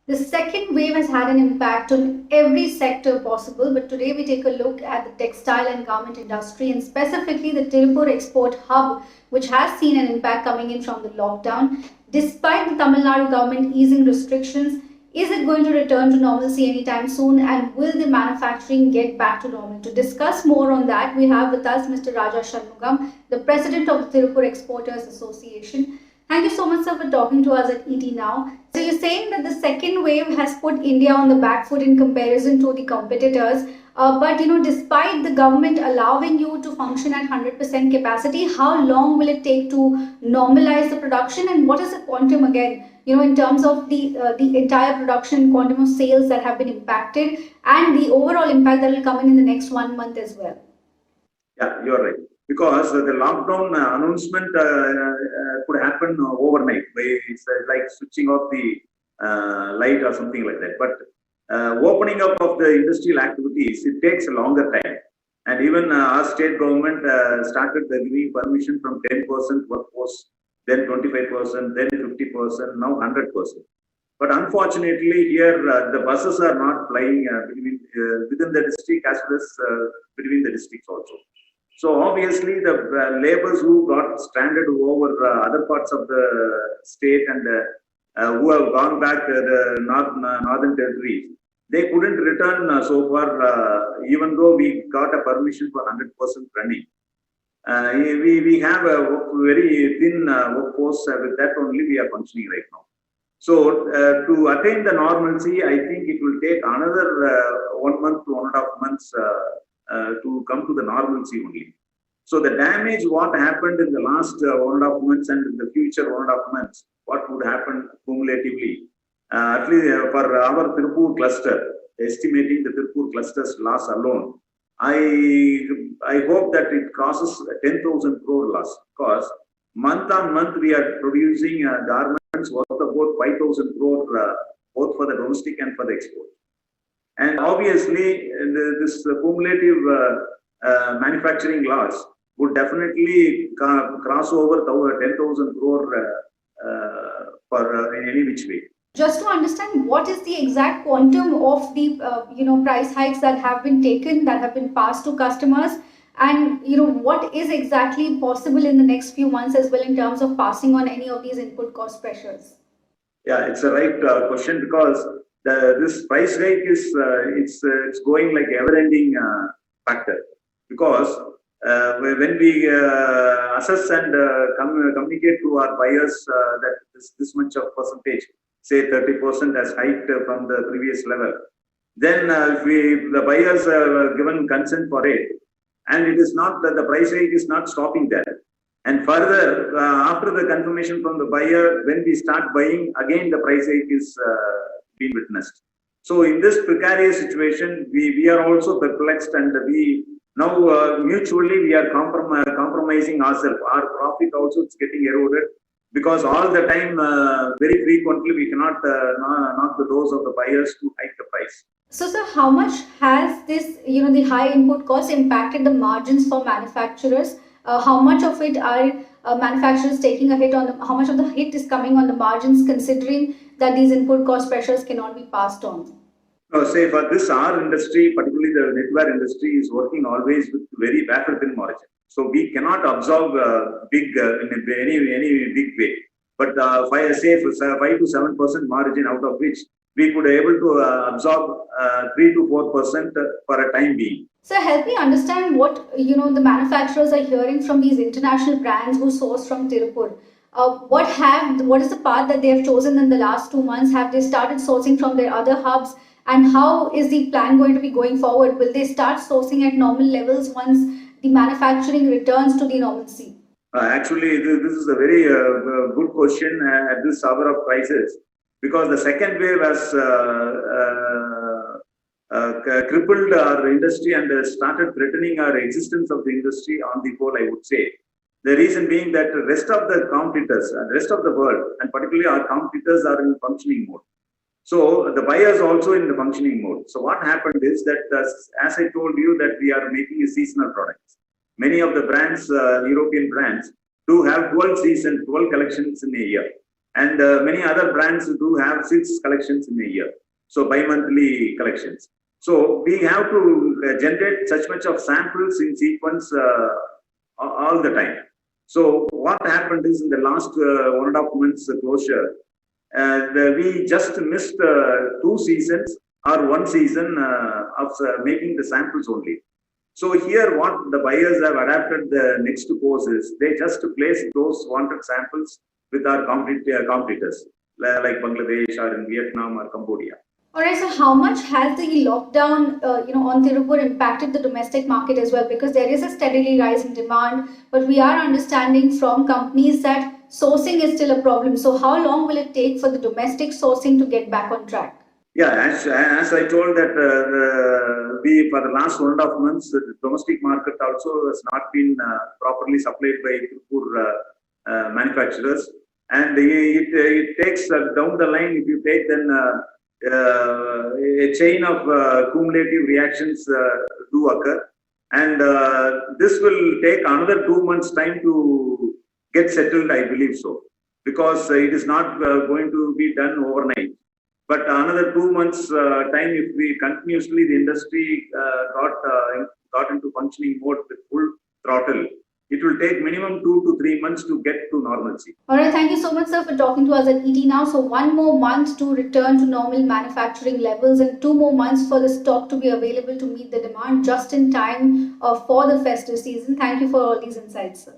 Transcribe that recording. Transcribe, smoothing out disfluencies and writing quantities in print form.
The second wave has had an impact on every sector possible, but today we take a look at the textile and garment industry and specifically the Tiruppur export hub, which has seen an impact coming in from the lockdown. Despite the Tamil Nadu government easing restrictions, is it going to return to normalcy anytime soon, and will the manufacturing get back to normal? To discuss more on that, we have with us Mr. Raja Shanmugam, the president of the Tiruppur Exporters Association. Thank you so much, sir, for talking to us at ET Now. So you're saying that the second wave has put India on the back foot in comparison to the competitors. But despite the government allowing you to function at 100% capacity, how long will it take to normalize the production, and what is the quantum again? In terms of the entire production quantum of sales that have been impacted, and the overall impact that will come in the next 1 month as well. Yeah, you're right. Because the lockdown announcement could happen overnight. It's like switching off the light or something like that. But opening up of the industrial activities, it takes a longer time. And even our state government started giving permission from 10% workforce, then 25%, then 50%, now 100%. But unfortunately, here the buses are not flying within the district as well as between the districts also. So obviously, the laborers who got stranded over other parts of the state and who have gone back to the northern territories, they couldn't return so far, even though we got a permission for 100% running. We have a very thin workforce. With that only we are functioning right now. So to attain the normalcy, I think it will take another 1 month to 1.5 months to come to the normalcy only. So the damage what happened in the last 1.5 months and in the future 1.5 months, what would happen cumulatively? At least for our Tiruppur cluster, estimating the Tiruppur cluster's loss alone, I hope that it crosses 10,000 crore loss, because month on month we are producing garments worth about 5,000 crore both for the domestic and for the export. And obviously, this cumulative manufacturing loss would definitely cross over 10,000 crore in any which way. Just to understand, what is the exact quantum of the price hikes that have been taken, that have been passed to customers, and what is exactly possible in the next few months as well in terms of passing on any of these input cost pressures? Yeah, it's a right question, because this price hike is it's going like ever-ending factor, because when we assess and communicate to our buyers that this much of percentage, say 30% has hiked from the previous level, then if the buyers are given consent for it, and it is not that the price hike is not stopping there. And further, after the confirmation from the buyer, when we start buying, again the price hike is being witnessed. So in this precarious situation, we are also perplexed, and we now mutually we are compromising ourselves. Our profit also is getting eroded, because all the time, very frequently, we cannot knock the doors of the buyers to hike the price. So, sir, how much has this, the high input costs impacted the margins for manufacturers? How much of it are manufacturers taking a hit on? How much of the hit is coming on the margins, considering that these input cost pressures cannot be passed on? Say for this, our industry, particularly the knitwear industry, is working always with very wafer thin margin. So we cannot absorb big in any big way. But 5 to 7% margin, out of which we could able to absorb 3 to 4% for a time being. So help me understand what the manufacturers are hearing from these international brands who source from Tiruppur. What is the path that they have chosen in the last 2 months? Have they started sourcing from their other hubs? And how is the plan going to be going forward? Will they start sourcing at normal levels once the manufacturing returns to the normalcy? Actually, this is a very good question at this hour of crisis, because the second wave has crippled our industry and started threatening our existence of the industry on the whole, I would say. The reason being that the rest of the competitors, the rest of the world, and particularly our competitors, are in functioning mode. So the buyers also in the functioning mode. So what happened is that, as I told you, that we are making a seasonal products. Many of the brands, European brands, do have 12 collections in a year. And many other brands do have 6 collections in a year. So bi-monthly collections. So we have to generate such much of samples in sequence all the time. So what happened is in the last 1.5 months closure, we just missed 2 seasons or 1 season of making the samples only. So here what the buyers have adapted the next course is they just place those wanted samples with our competitors like Bangladesh or in Vietnam or Cambodia. Alright, so how much has the lockdown, on Tiruppur impacted the domestic market as well? Because there is a steadily rising demand, but we are understanding from companies that sourcing is still a problem. So how long will it take for the domestic sourcing to get back on track? Yeah, as I told that we for the last 1.5 months the domestic market also has not been properly supplied by Tiruppur manufacturers, and it takes down the line if you take then a chain of cumulative reactions do occur, and this will take another 2 months time to get settled, I believe so, because it is not going to be done overnight. But another 2 months time, if we continuously the industry got into functioning mode with full throttle, it will take minimum 2 to 3 months to get to normalcy. Alright, thank you so much, sir, for talking to us at ET Now. So 1 more month to return to normal manufacturing levels and 2 more months for the stock to be available to meet the demand just in time for the festive season. Thank you for all these insights, sir.